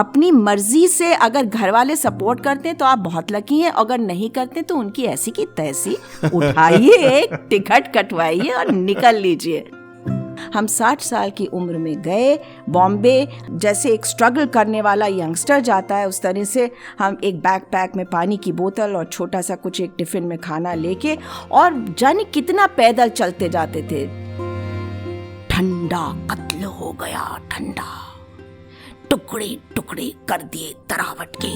अपनी मर्जी से अगर घर वाले सपोर्ट करते हैं तो आप बहुत लकी हैं, अगर नहीं करते तो उनकी ऐसी की तैसी उठाइए, एक टिकट कटवाइए और निकल लीजिए। हम 60 साल की उम्र में गए बॉम्बे, जैसे एक स्ट्रगल करने वाला यंगस्टर जाता है उस तरह से हम एक बैकपैक में पानी की बोतल और छोटा सा कुछ एक टिफिन में खाना लेके, और जाने कितना पैदल चलते जाते थे। ठंडा कत्ल हो गया, ठंडा टुकड़े टुकड़े कर दिए तरावट के,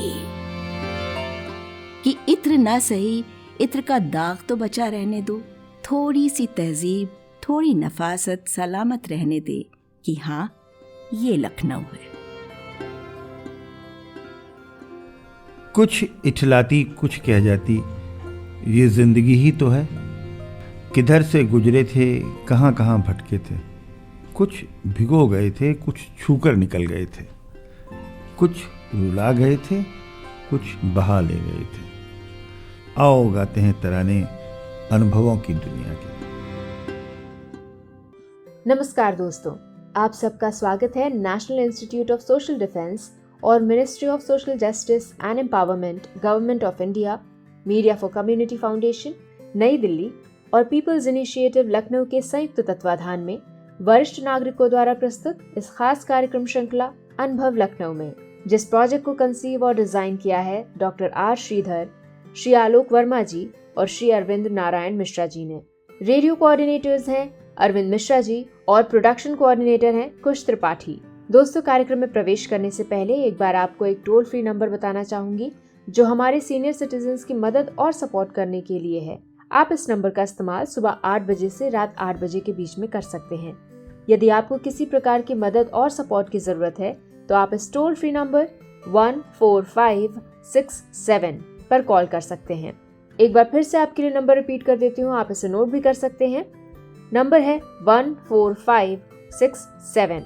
कि इत्र ना सही, इत्र का दाग तो बचा रहने दो, थोड़ी सी तहजीब, थोड़ी नफासत सलामत रहने दे, कि हाँ ये लखनऊ है। कुछ इठलाती कुछ कह जाती, ये जिंदगी ही तो है। किधर से गुजरे थे, कहाँ कहाँ भटके थे, कुछ भिगो गए थे, कुछ छूकर निकल गए थे, कुछ रुला गए थे, कुछ बहा ले गए थे। आओ गाते हैं तराने अनुभवों की दुनिया के। नमस्कार दोस्तों, आप सबका स्वागत है National Institute of Social Defence और Ministry of Social Justice and Empowerment, Government of India, Media for Community Foundation New Delhi और पीपल्स इनिशिएटिव लखनऊ के संयुक्त तत्वाधान में वरिष्ठ नागरिकों द्वारा प्रस्तुत इस खास कार्यक्रम श्रृंखला अनुभव लखनऊ में, जिस प्रोजेक्ट को कंसीव और डिजाइन किया है डॉक्टर आर श्रीधर, श्री आलोक वर्मा जी और श्री अरविंद नारायण मिश्रा जी ने। रेडियो कोऑर्डिनेटर्स हैं अरविंद मिश्रा जी और प्रोडक्शन कोऑर्डिनेटर हैं कुश त्रिपाठी। दोस्तों, कार्यक्रम में प्रवेश करने से पहले एक बार आपको एक टोल फ्री नंबर बताना चाहूंगी जो हमारे सीनियर सिटीजन्स की मदद और सपोर्ट करने के लिए है। आप इस नंबर का इस्तेमाल सुबह 8 बजे से रात 8 बजे के बीच में कर सकते हैं। यदि आपको किसी प्रकार की मदद और सपोर्ट की जरूरत है तो आप इस टोल फ्री नंबर 14567 पर कॉल कर सकते हैं। एक बार फिर से आपके लिए नंबर रिपीट कर देती हूँ, आप इसे नोट भी कर सकते हैं। नंबर है 14567।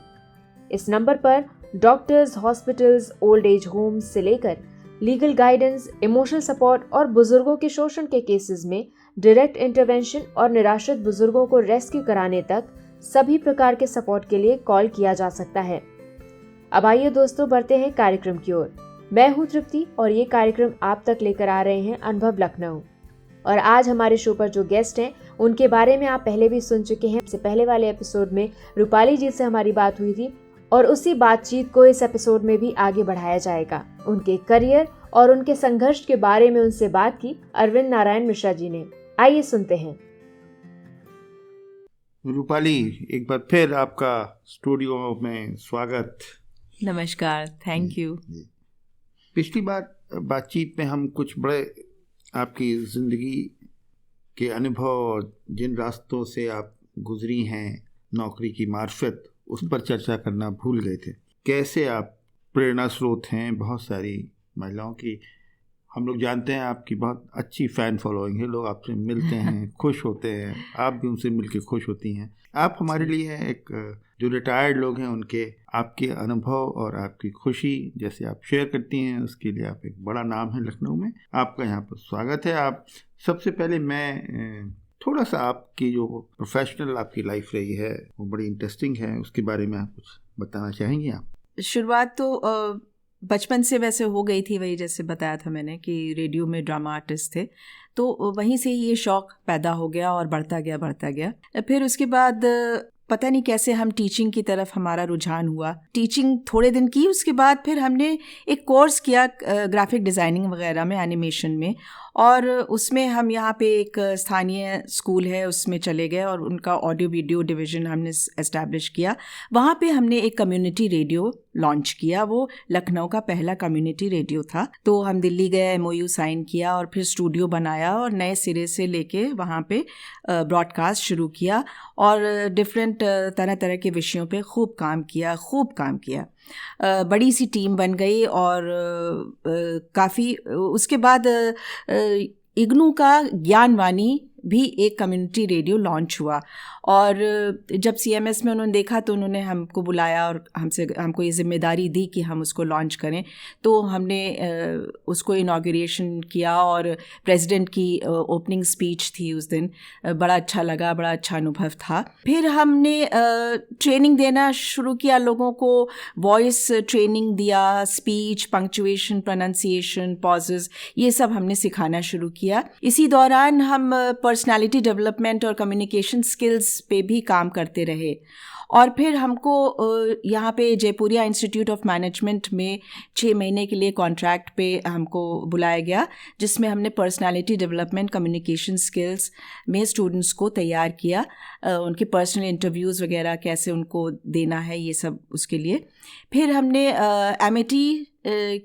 इस नंबर पर doctors, hospitals, old age homes से लेकर लीगल गाइडेंस, इमोशनल सपोर्ट और बुजुर्गों के शोषण के केसेस में डायरेक्ट इंटरवेंशन और निराश्रित बुजुर्गों को रेस्क्यू कराने तक सभी प्रकार के सपोर्ट के लिए कॉल किया जा सकता है। अब आइए दोस्तों, बढ़ते हैं कार्यक्रम की ओर। मैं हूं तृप्ति और ये कार्यक्रम आप तक लेकर आ रहे हैं अनुभव लखनऊ। और आज हमारे शो पर जो गेस्ट हैं उनके बारे में आप पहले भी सुन चुके हैं। इससे पहले वाले एपिसोड में रूपाली जी से हमारी बात हुई थी और उसी बातचीत को इस एपिसोड में भी आगे बढ़ाया जाएगा। उनके करियर और उनके संघर्ष के बारे में उनसे बात की अरविंद नारायण मिश्रा जी ने। आइए सुनते हैं। रूपाली, एक बार फिर आपका स्टूडियो में स्वागत। नमस्कार, थैंक यू। पिछली बार बातचीत में हम कुछ बड़े आपकी ज़िंदगी के अनुभव और जिन रास्तों से आप गुजरी हैं नौकरी की मार्फत, उस पर चर्चा करना भूल गए थे। कैसे आप प्रेरणा स्रोत हैं बहुत सारी महिलाओं की। हम लोग जानते हैं आपकी बहुत अच्छी फ़ैन फॉलोइंग है, लोग आपसे मिलते हैं, खुश होते हैं, आप भी उनसे मिलके खुश होती हैं। आप हमारे लिए एक जो रिटायर्ड लोग हैं उनके आपके अनुभव और आपकी खुशी जैसे आप शेयर करती हैं, उसके लिए आप एक बड़ा नाम है लखनऊ में। आपका यहाँ पर स्वागत है। आप सबसे पहले मैं थोड़ा सा आपकी जो प्रोफेशनल आपकी लाइफ रही है वो बड़ी इंटरेस्टिंग है, उसके बारे में आप कुछ बताना चाहेंगी आप? शुरुआत तो बचपन से वैसे हो गई थी, वही जैसे बताया था मैंने कि रेडियो में ड्रामा आर्टिस्ट थे, तो वहीं से ये शौक़ पैदा हो गया और बढ़ता गया। फिर उसके बाद पता नहीं कैसे हम टीचिंग की तरफ हमारा रुझान हुआ। टीचिंग थोड़े दिन की, उसके बाद फिर हमने एक कोर्स किया ग्राफिक डिज़ाइनिंग वगैरह में, एनिमेशन में, और उसमें हम यहाँ पे एक स्थानीय स्कूल है उसमें चले गए और उनका ऑडियो वीडियो डिवीज़न हमने एस्टैब्लिश किया। वहाँ पे हमने एक कम्युनिटी रेडियो लॉन्च किया, वो लखनऊ का पहला कम्युनिटी रेडियो था। तो हम दिल्ली गए, MOU साइन किया और फिर स्टूडियो बनाया और नए सिरे से लेके वहाँ पे ब्रॉडकास्ट शुरू किया और डिफरेंट तरह तरह के विषयों पे खूब काम किया। बड़ी सी टीम बन गई और काफ़ी उसके बाद इग्नू का ज्ञानवाणी भी एक कम्युनिटी रेडियो लॉन्च हुआ। और जब CMS में उन्होंने देखा तो उन्होंने हमको बुलाया और हमको ये जिम्मेदारी दी कि हम उसको लॉन्च करें। तो हमने उसको इनॉग्रेशन किया और प्रेसिडेंट की ओपनिंग स्पीच थी उस दिन। बड़ा अच्छा लगा, बड़ा अच्छा अनुभव था। फिर हमने ट्रेनिंग देना शुरू किया, लोगों को वॉइस ट्रेनिंग दिया, स्पीच, पंक्चुएशन, प्रोनाउंसिएशन, पॉजेस, ये सब हमने सिखाना शुरू किया। इसी दौरान हम पर्सनालिटी डेवलपमेंट और कम्युनिकेशन स्किल्स पे भी काम करते रहे। और फिर हमको यहाँ पे जयपुरिया इंस्टीट्यूट ऑफ मैनेजमेंट में 6 महीने के लिए कॉन्ट्रैक्ट पे हमको बुलाया गया, जिसमें हमने पर्सनालिटी डेवलपमेंट, कम्युनिकेशन स्किल्स में स्टूडेंट्स को तैयार किया। उनके पर्सनल इंटरव्यूज़ वगैरह कैसे उनको देना है, ये सब उसके लिए। फिर हमने MIT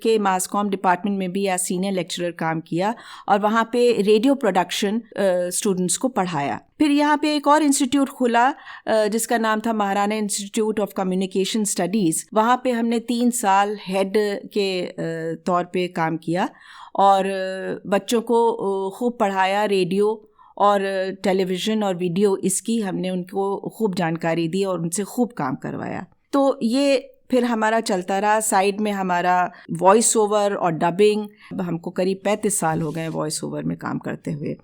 के मास कॉम डिपार्टमेंट में भी एज सीनियर लेक्चरर काम किया और वहाँ पे रेडियो प्रोडक्शन स्टूडेंट्स को पढ़ाया। फिर यहाँ पे एक और इंस्टीट्यूट खुला जिसका नाम था Maharana institute of communication studies. वहाँ पे हमने 3 साल हेड के तौर पे काम किया और बच्चों को खूब पढ़ाया। रेडियो और टेलीविज़न और वीडियो, इसकी हमने उनको खूब जानकारी दी और उनसे खूब काम करवाया। तो ये फिर हमारा चलता रहा। साइड में हमारा वॉइस ओवर और डबिंग, हमको करीब 35 साल हो गए वॉइस ओवर में काम करते हुए।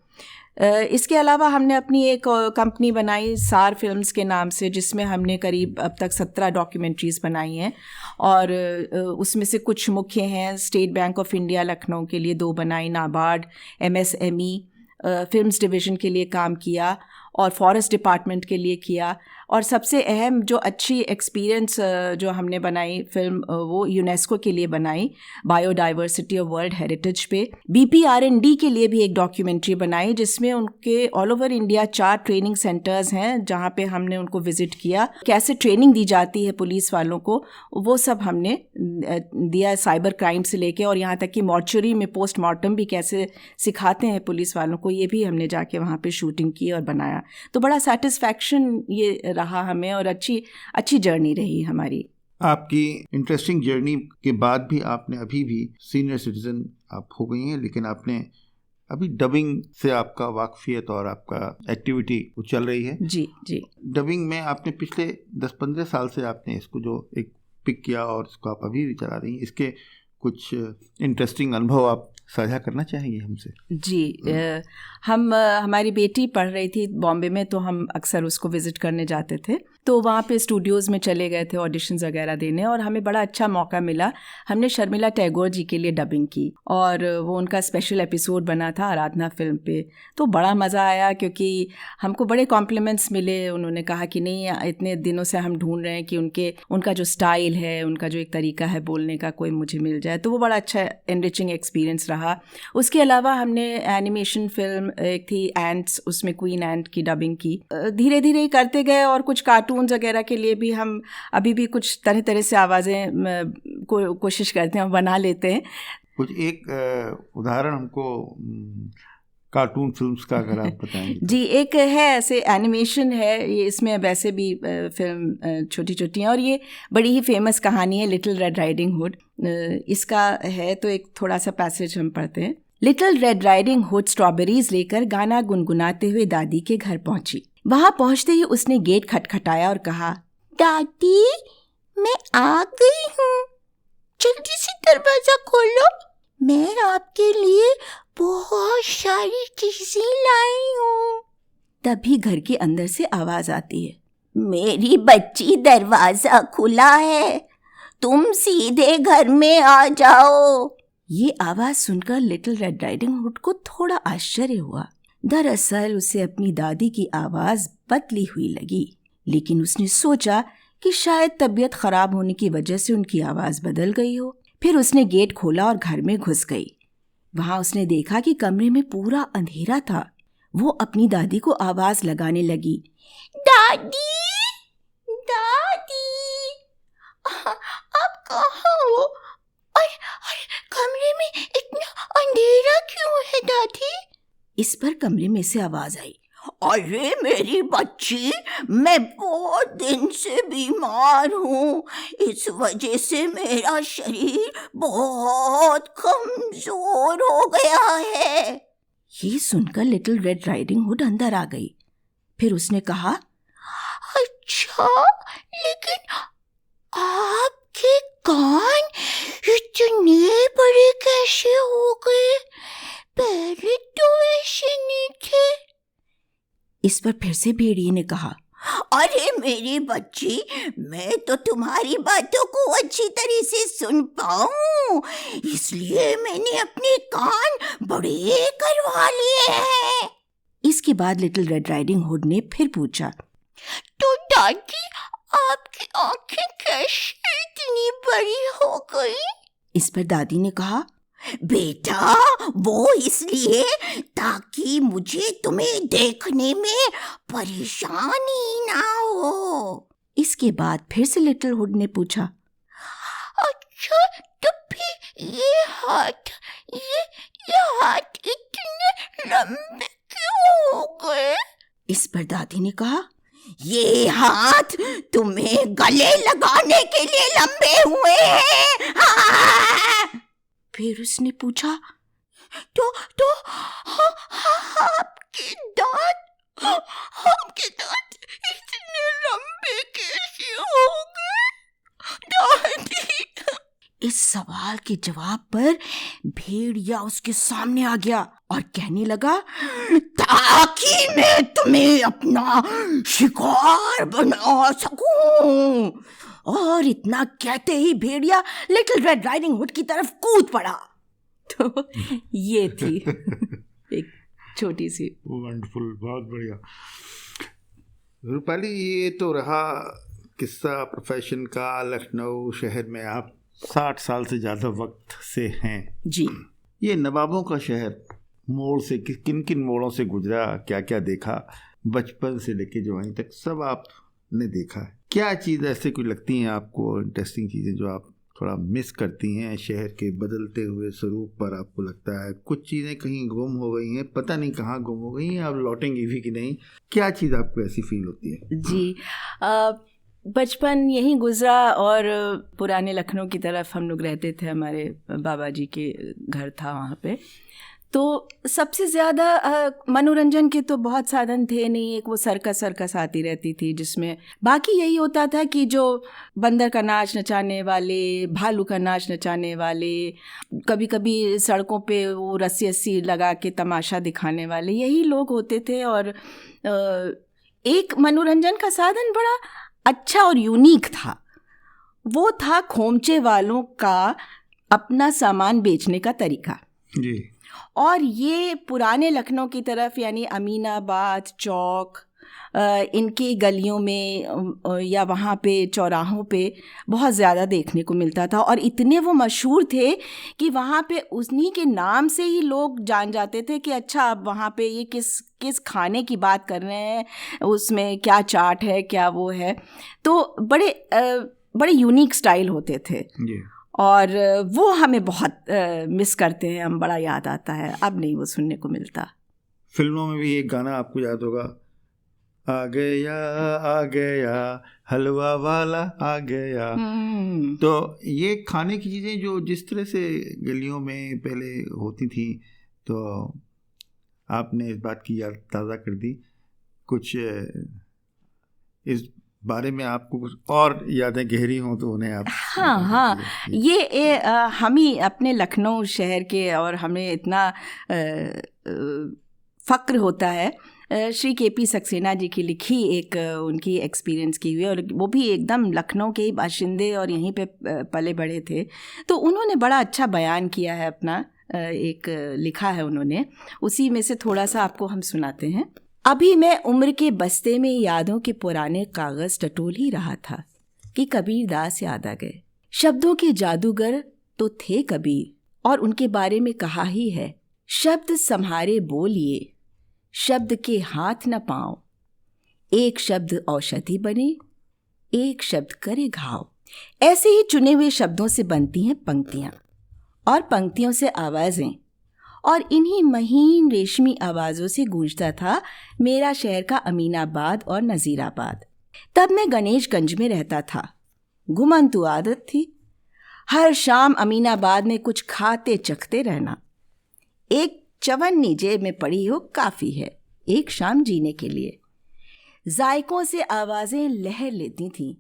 इसके अलावा हमने अपनी एक कंपनी बनाई सार फिल्म्स के नाम से, जिसमें हमने करीब अब तक 17 डॉक्यूमेंट्रीज़ बनाई हैं और उसमें से कुछ मुख्य हैं। State bank of India Lucknow के लिए 2 बनाई, नाबार्ड, MSME फिल्म्स डिवीज़न के लिए काम किया और फॉरेस्ट डिपार्टमेंट के लिए किया। और सबसे अहम जो अच्छी एक्सपीरियंस जो हमने बनाई फिल्म, वो यूनेस्को के लिए बनाई, बायोडाइवर्सिटी और वर्ल्ड हेरिटेज पे। BPRND के लिए भी एक डॉक्यूमेंट्री बनाई, जिसमें उनके all over India 4 training centres हैं जहाँ पे हमने उनको विज़िट किया, कैसे ट्रेनिंग दी जाती है पुलिस वालों को, वो सब हमने दिया, साइबर क्राइम से लेके और यहाँ तक कि मॉर्चरी में पोस्टमार्टम भी कैसे सिखाते हैं पुलिस वालों को, ये भी हमने जाके वहाँ पे शूटिंग की और बनाया। तो बड़ा सेटिस्फैक्शन ये रहा हमें और अच्छी जर्नी रही हमारी। आपकी इंटरेस्टिंग जर्नी के बाद भी आपने अभी भी सीनियर सिटीजन आप हो गई हैं, लेकिन आपने अभी डबिंग से आपका वाकफियत और आपका एक्टिविटी वो चल रही है। जी जी। डबिंग में आपने पिछले 10-15 साल से आपने इसको जो एक पिक किया और इसको आप अभी भी चला रही हैं, इसके कुछ इंटरेस्टिंग अनुभव आप साझा करना चाहेंगे हमसे? जी, हमारी बेटी पढ़ रही थी बॉम्बे में, तो हम अक्सर उसको विज़िट करने जाते थे। तो वहाँ पे स्टूडियोज़ में चले गए थे ऑडिशंस वगैरह देने और हमें बड़ा अच्छा मौका मिला। हमने शर्मिला टैगोर जी के लिए डबिंग की और वो उनका स्पेशल एपिसोड बना था आराधना फिल्म पे। तो बड़ा मज़ा आया क्योंकि हमको बड़े कॉम्प्लीमेंट्स मिले। उन्होंने कहा कि नहीं, इतने दिनों से हम ढूंढ रहे हैं कि उनका जो स्टाइल है, उनका जो एक तरीका है बोलने का, कोई मुझे मिल जाए। तो वो बड़ा अच्छा एनरिचिंग एक्सपीरियंस रहा। उसके अलावा हमने एनिमेशन फिल्म एक थी एंट्स, उसमें क्वीन एंट की डबिंग की। धीरे धीरे ही करते गए और कुछ कार्टून्स वगैरह के लिए भी हम अभी भी कुछ तरह तरह से आवाज़ें कोशिश करते हैं और बना लेते हैं। कुछ एक उदाहरण हमको कार्टून फिल्म्स का अगर आप बताएंगे। जी, एक है ऐसे एनिमेशन है, ये इसमें वैसे भी फिल्म छोटी छोटी हैं और ये बड़ी ही फेमस कहानी है, लिटिल रेड राइडिंग हुड। इसका है तो एक थोड़ा सा पैसेज हम पढ़ते हैं। Little red riding hood strawberries लेकर गाना गुनगुनाते हुए दादी के घर पहुंची। वहां पहुंचते ही उसने गेट खटखटाया और कहा, दादी मैं आ गई हूँ, जल्दी से दरवाजा खोलो, मैं आपके लिए बहुत सारी चीजें लाई हूँ। तभी घर के अंदर से आवाज आती है, मेरी बच्ची दरवाजा खुला है, तुम सीधे घर में आ जाओ। ये आवाज सुनकर लिटिल रेड राइडिंग हुड को थोड़ा आश्चर्य हुआ। दरअसल उसे अपनी दादी की आवाज बदली हुई लगी, लेकिन उसने सोचा कि शायद तबीयत खराब होने की वजह से उनकी आवाज बदल गई हो। फिर उसने गेट खोला और घर में घुस गई। वहां उसने देखा कि कमरे में पूरा अंधेरा था। वो अपनी दादी को आवाज लगाने लगी, दादी दादी, आप कहाँ हो? अरे कमरे में इतना अंधेरा क्यों है दादी? इस पर कमरे में से आवाज आई, अरे मेरी बच्ची, मैं बहुत दिन से बीमार हूँ, इस वजह से मेरा शरीर बहुत कमजोर हो गया है। ये सुनकर लिटिल रेड राइडिंग हुड अंदर आ गई। फिर उसने कहा, अच्छा, लेकिन आपके कान इतने बड़े कैसे हो गए? पहले तो ऐसे नहीं थे। इस पर फिर से भेड़िए ने कहा, अरे मेरी बच्ची, मैं तो तुम्हारी बातों को अच्छी तरह से सुन पाऊं, इसलिए मैंने अपने कान बड़े करवा लिए हैं। इसके बाद लिटिल रेड राइडिंग हुड ने फिर पूछा, तो दादी, आपकी आंखें कैसे इतनी बड़ी हो गई? इस पर दादी ने कहा, बेटा, वो इसलिए ताकि मुझे तुम्हें देखने में परेशानी ना हो। इसके बाद फिर से लिटिल हुड ने पूछा, अच्छा, तो फिर ये हाथ इतने लंबे क्यों हो गए? इस पर दादी ने कहा, ये हाथ तुम्हें गले लगाने के लिए लंबे हुए हैं। हाँ। फिर उसने पूछा, तो आपके दांत इतने लंबे कैसे हो गए दादी? इस सवाल के जवाब पर भेड़िया उसके सामने आ गया और कहने लगा, ताकि मैं तुम्हें अपना शिकार बना सकूं। और इतना कहते ही भेड़िया लिटिल रेड राइडिंग हुड की तरफ कूद पड़ा। तो ये थी एक छोटी सी। वंडरफुल, बहुत बढ़िया। रूपाली, ये तो रहा किस्सा प्रोफेशन का। लखनऊ शहर में आप 60 साल से ज़्यादा वक्त से हैं जी। ये नवाबों का शहर मोड़ से किन किन मोड़ों से गुजरा, क्या क्या देखा, बचपन से लेके जवानी तक सब आपने देखा है। क्या चीज़ ऐसे कोई लगती हैं आपको इंटरेस्टिंग चीज़ें जो आप थोड़ा मिस करती हैं शहर के बदलते हुए स्वरूप पर? आपको लगता है कुछ चीज़ें कहीं गुम हो गई हैं, पता नहीं कहाँ गुम हो गई हैं, आप लौटेंगी भी कि नहीं? क्या चीज़ आपको ऐसी फील होती है? जी, बचपन यहीं गुजरा और पुराने लखनऊ की तरफ हम लोग रहते थे। हमारे बाबा जी के घर था वहाँ पे। तो सबसे ज़्यादा मनोरंजन के तो बहुत साधन थे नहीं। एक वो सर्कस आती रहती थी जिसमें बाकी यही होता था कि जो बंदर का नाच नचाने वाले, भालू का नाच नचाने वाले, कभी कभी सड़कों पे वो रस्सी लगा के तमाशा दिखाने वाले, यही लोग होते थे। और एक मनोरंजन का साधन बड़ा अच्छा और यूनिक था, वो था खोमचे वालों का अपना सामान बेचने का तरीका जी। और ये पुराने लखनऊ की तरफ यानी अमीनाबाद चौक, इनकी गलियों में या वहाँ पे चौराहों पे बहुत ज़्यादा देखने को मिलता था। और इतने वो मशहूर थे कि वहाँ पे उन्हीं के नाम से ही लोग जान जाते थे कि अच्छा अब वहाँ पे ये किस खाने की बात कर रहे हैं, उसमें क्या चाट है, क्या वो है। तो बड़े यूनिक स्टाइल होते थे जी। और वो हमें बहुत मिस करते हैं, हम बड़ा याद आता है। अब नहीं वो सुनने को मिलता। फिल्मों में भी एक गाना आपको याद होगा, आ गया हलवा वाला आ गया। तो ये खाने की चीज़ें जो जिस तरह से गलियों में पहले होती थी, तो आपने इस बात की याद ताज़ा कर दी। कुछ इस बारे में आपको कुछ और यादें गहरी हों तो उन्हें आप। हाँ, ये हम ही अपने लखनऊ शहर के, और हमें इतना फ़क्र होता है। श्री KP सक्सेना जी की लिखी एक उनकी एक्सपीरियंस की हुई, और वो भी एकदम लखनऊ के ही बाशिंदे और यहीं पे पले बड़े थे। तो उन्होंने बड़ा अच्छा बयान किया है, अपना एक लिखा है उन्होंने, उसी में से थोड़ा सा आपको हम सुनाते हैं। अभी मैं उम्र के बस्ते में यादों के पुराने कागज़ टटोल ही रहा था कि कबीरदास याद आ गए। शब्दों के जादूगर तो थे कबीर, और उनके बारे में कहा ही है, शब्द सम्हारे बोलिए, शब्द के हाथ न पाओ, एक शब्द औषधि बने, एक शब्द करे घाव। ऐसे ही चुने हुए शब्दों से बनती हैं पंक्तियां, और पंक्तियों से आवाज़ें, और इन्हीं महीन रेशमी आवाज़ों से गूंजता था मेरा शहर का अमीनाबाद और नज़ीराबाद। तब मैं गणेशगंज में रहता था। घुमंतु आदत थी, हर शाम अमीनाबाद में कुछ खाते चखते रहना। एक चवन्नी जेब में पड़ी हो काफ़ी है एक शाम जीने के लिए। जायकों से आवाज़ें लहर लेती थीं,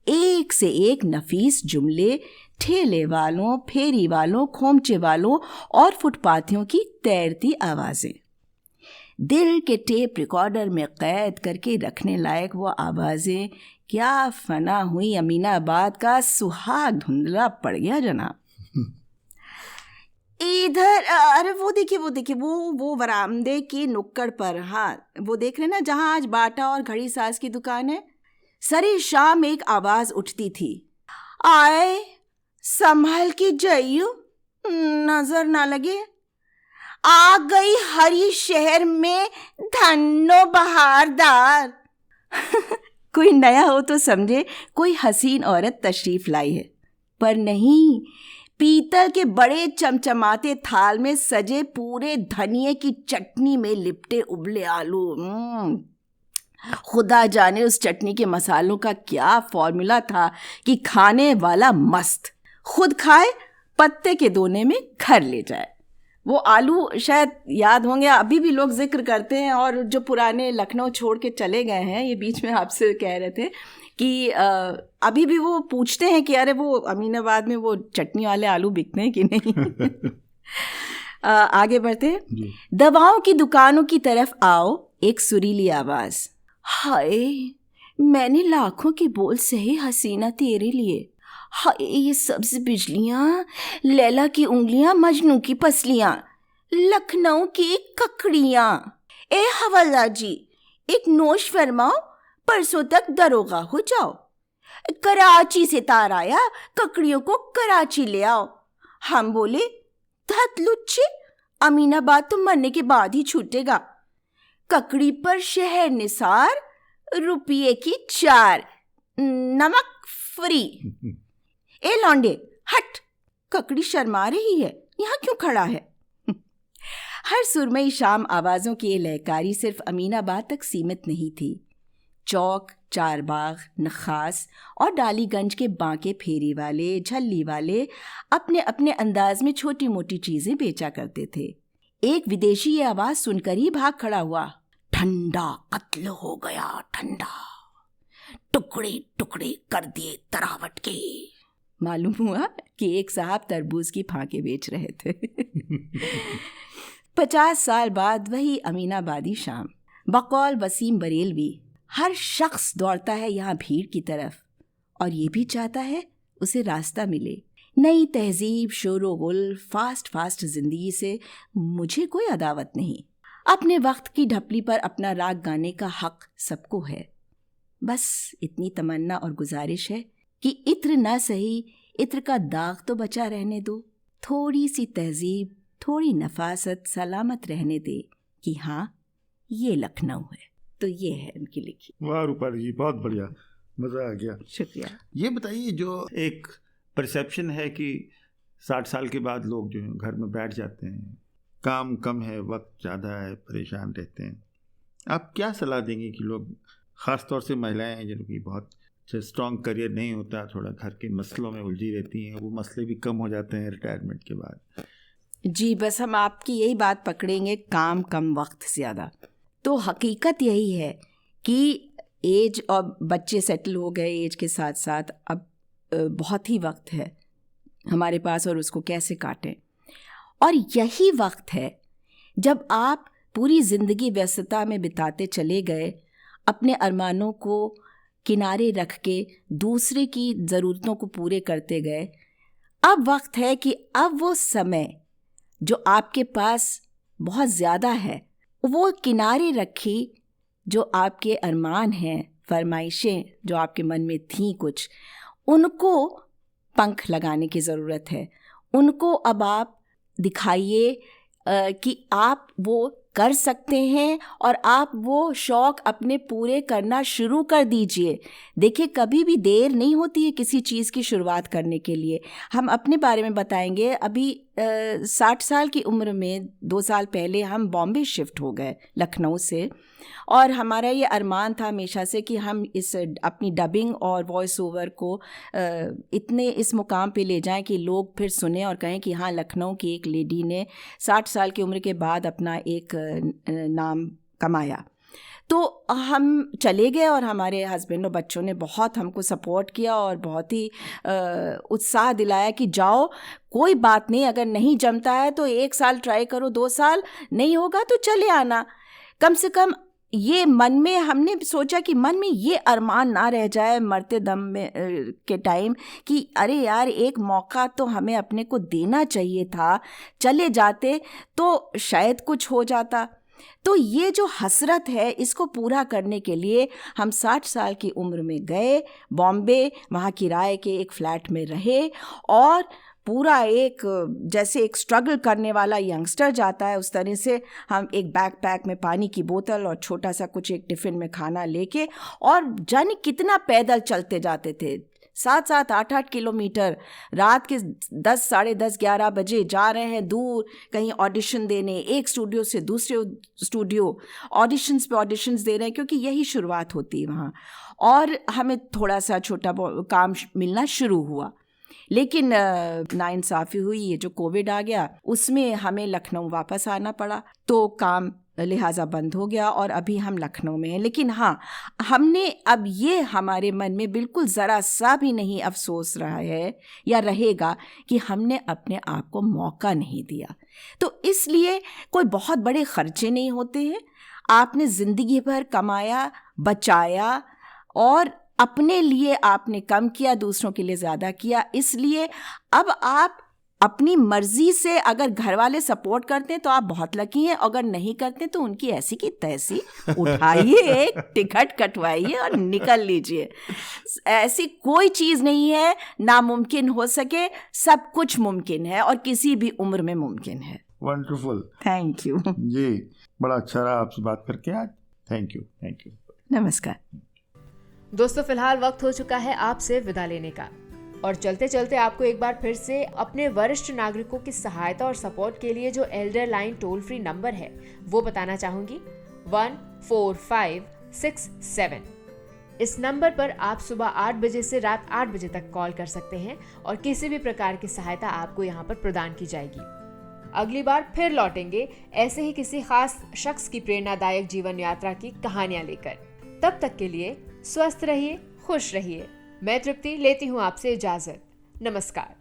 एक से एक नफीस जुमले ठेले वालों, फेरी वालों, खोमचे वालों और फुटपाथियों की तैरती आवाज़ें। दिल के टेप रिकॉर्डर में कैद करके रखने लायक वो आवाज़ें क्या फना हुई अमीनाबाद का सुहाग धुंधला पड़ गया जनाब। इधर अरे वो देखिए वो बरामदे की नुक्कड़ पर, हाँ वो देख रहे ना, जहाँ आज बाटा और घड़ी साज की दुकान है। सारी शाम एक आवाज़ उठती थी, आए संभल के जाइयो, नजर ना लगे, आ गई हरी शहर में धन्नो बहारदार। कोई नया हो तो समझे कोई हसीन औरत तशरीफ लाई है, पर नहीं, पीतल के बड़े चमचमाते थाल में सजे पूरे धनिये की चटनी में लिपटे उबले आलू। खुदा जाने उस चटनी के मसालों का क्या फॉर्मूला था कि खाने वाला मस्त, खुद खाए पत्ते के दोने में घर ले जाए। वो आलू शायद याद होंगे, अभी भी लोग जिक्र करते हैं, और जो पुराने लखनऊ छोड़ के चले गए हैं, ये बीच में आपसे कह रहे थे कि अभी भी वो पूछते हैं कि अरे वो अमीनाबाद में वो चटनी वाले आलू बिकते हैं कि नहीं। आगे बढ़ते हैं। दवाओं की दुकानों की तरफ आओ, एक सुरीली आवाज़, हाय मैंने लाखों के बोल सहे हसीना तेरे लिए, हाय ये सब्ज बिजलियाँ, लैला की उंगलियाँ, मजनू की पसलियाँ, लखनऊ की ककड़ियाँ। ए हवलदार जी, एक नोश फरमाओ, परसों तक दरोगा हो जाओ। कराची से तार आया, ककड़ियों को कराची ले आओ। हम बोले, धत लुच्चे, अमीनाबाद तो मरने के बाद ही छूटेगा। ककड़ी पर शहर निसार, रुपये की 4, नमक फ्री। ए लौंडे हट, ककड़ी शर्मा रही है, यहाँ क्यों खड़ा है? हर सुरमई शाम आवाज़ों की ये लहकारी सिर्फ अमीनाबाद तक सीमित नहीं थी। चौक, चारबाग, नखास और डालीगंज के बांके फेरी वाले, झल्ली वाले अपने अपने अंदाज में छोटी मोटी चीज़ें बेचा करते थे। एक विदेशी ये आवाज़ सुनकर ही भाग खड़ा हुआ, ठंडा कत्ल हो गया, ठंडा, टुकड़े टुकड़े कर दिए तरावट के। मालूम हुआ कि एक साहब तरबूज की फांके बेच रहे थे। 50 साल बाद वही अमीनाबादी शाम, बकौल वसीम बरेलवी, हर शख्स दौड़ता है यहाँ भीड़ की तरफ, और ये भी चाहता है उसे रास्ता मिले। नई तहजीब, शोरो गुल, फास्ट जिंदगी से मुझे कोई अदावत नहीं। अपने वक्त की ढपली पर अपना राग गाने का हक सबको है। बस इतनी तमन्ना और गुजारिश है कि इत्र ना सही, इत्र का दाग तो बचा रहने दो। थोड़ी सी तहजीब, थोड़ी नफासत सलामत रहने दे कि हाँ ये लखनऊ है। तो ये है उनकी लिखी। वाह रूपाली जी, बहुत बढ़िया, मज़ा आ गया, शुक्रिया। ये बताइए, जो एक परसेप्शन है कि 60 साल के बाद लोग जो घर में बैठ जाते हैं, काम कम है, वक्त ज़्यादा है, परेशान रहते हैं, आप क्या सलाह देंगे कि लोग, ख़ास तौर से महिलाएं जिनकी बहुत स्ट्रॉन्ग करियर नहीं होता, थोड़ा घर के मसलों में उलझी रहती हैं, वो मसले भी कम हो जाते हैं रिटायरमेंट के बाद? जी बस हम आपकी यही बात पकड़ेंगे, काम कम वक्त ज़्यादा। तो हकीकत यही है कि एज और बच्चे सेटल हो गए, एज के साथ साथ अब बहुत ही वक्त है हमारे पास, और उसको कैसे काटें। और यही वक्त है जब आप पूरी ज़िंदगी व्यस्तता में बिताते चले गए, अपने अरमानों को किनारे रख के दूसरे की ज़रूरतों को पूरे करते गए। अब वक्त है कि अब वो समय जो आपके पास बहुत ज़्यादा है, वो किनारे रखी, जो आपके अरमान हैं, फरमाइशें जो आपके मन में थीं कुछ, उनको पंख लगाने की ज़रूरत है। उनको अब आप दिखाइए कि आप वो कर सकते हैं, और आप वो शौक़ अपने पूरे करना शुरू कर दीजिए। देखिए, कभी भी देर नहीं होती है किसी चीज़ की शुरुआत करने के लिए। हम अपने बारे में बताएंगे। अभी 60 साल की उम्र में 2 साल पहले हम बॉम्बे शिफ्ट हो गए लखनऊ से, और हमारा ये अरमान था हमेशा से कि हम इस अपनी डबिंग और वॉइस ओवर को इतने इस मुकाम पे ले जाएं कि लोग फिर सुने और कहें कि हाँ, लखनऊ की एक लेडी ने 60 साल की उम्र के बाद अपना एक नाम कमाया। तो हम चले गए और हमारे हस्बैंड और बच्चों ने बहुत हमको सपोर्ट किया और बहुत ही उत्साह दिलाया कि जाओ, कोई बात नहीं, अगर नहीं जमता है तो 1 साल ट्राई करो, 2 साल नहीं होगा तो चले आना। कम से कम ये मन में हमने सोचा कि मन में ये अरमान ना रह जाए मरते दम में के टाइम कि अरे यार, एक मौका तो हमें अपने को देना चाहिए था, चले जाते तो शायद कुछ हो जाता। तो ये जो हसरत है, इसको पूरा करने के लिए हम 60 साल की उम्र में गए बॉम्बे, वहाँ किराए के एक फ्लैट में रहे और पूरा एक जैसे एक स्ट्रगल करने वाला यंगस्टर जाता है उस तरह से हम एक बैकपैक में पानी की बोतल और छोटा सा कुछ एक टिफ़िन में खाना लेके, और जाने कितना पैदल चलते जाते थे, 7-7, 8-8 किलोमीटर, रात के 10, साढ़े 10, 11 बजे जा रहे हैं दूर कहीं ऑडिशन देने, एक स्टूडियो से दूसरे स्टूडियो, ऑडिशंस पे ऑडिशंस दे रहे हैं, क्योंकि यही शुरुआत होती है वहाँ। और हमें थोड़ा सा छोटा काम मिलना शुरू हुआ, लेकिन नाइंसाफ़ी हुई, ये जो कोविड आ गया उसमें हमें लखनऊ वापस आना पड़ा, तो काम लिहाजा बंद हो गया और अभी हम लखनऊ में हैं। लेकिन हाँ, हमने अब ये हमारे मन में बिल्कुल ज़रा सा भी नहीं अफसोस रहा है या रहेगा कि हमने अपने आप को मौका नहीं दिया। तो इसलिए कोई बहुत बड़े खर्चे नहीं होते हैं, आपने ज़िंदगी भर कमाया, बचाया और अपने लिए आपने कम किया, दूसरों के लिए ज़्यादा किया, इसलिए अब आप अपनी मर्जी से, अगर घर वाले सपोर्ट करते हैं तो आप बहुत लकी हैं, अगर नहीं करते तो उनकी ऐसी की तैसी उठाइए, एक टिकट कटवाइए और निकल लीजिए। ऐसी कोई चीज़ नहीं है नामुमकिन हो सके, सब कुछ मुमकिन है और किसी भी उम्र में मुमकिन है। वंडरफुल, थैंक यू जी, बड़ा अच्छा रहा आपसे बात करके आज। थैंक यू, थैंक यू, नमस्कार। दोस्तों, फिलहाल वक्त हो चुका है आपसे विदा लेने का, और चलते चलते आपको एक बार फिर से अपने वरिष्ठ नागरिकों की सहायता और सपोर्ट के लिए जो Elder line toll free number है वो बताना चाहूंगी, 14567। इस नंबर पर आप सुबह 8 बजे से रात 8 बजे तक कॉल कर सकते हैं और किसी भी प्रकार की सहायता आपको यहाँ पर प्रदान की जाएगी। अगली बार फिर लौटेंगे ऐसे ही किसी खास शख्स की प्रेरणादायक जीवन यात्रा की कहानियां लेकर। तब तक के लिए स्वस्थ रहिए, खुश रहिए। मैं तृप्ति लेती हूँ आपसे इजाजत। नमस्कार।